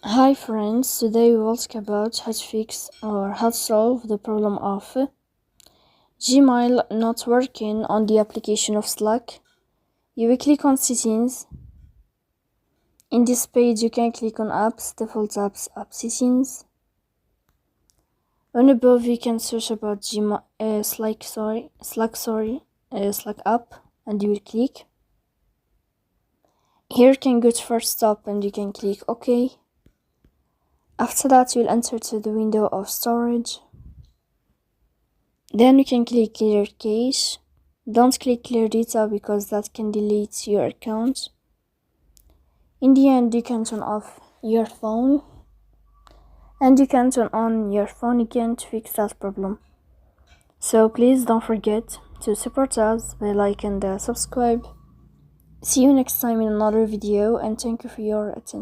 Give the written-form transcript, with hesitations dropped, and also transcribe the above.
Hi friends, today we will talk about how to fix or how to solve the problem of Gmail not working on the application of Slack. You will click on settings. In this page you can click on apps, default apps, app settings. On above you can search about Slack app and you will click. Here you can go to first stop and you can click OK. After that, you'll enter to the window of storage. Then you can click clear cache. Don't click clear data because that can delete your account. In the end, you can turn off your phone and you can turn on your phone again to fix that problem. So please don't forget to support us by like and subscribe. See you next time in another video and thank you for your attention.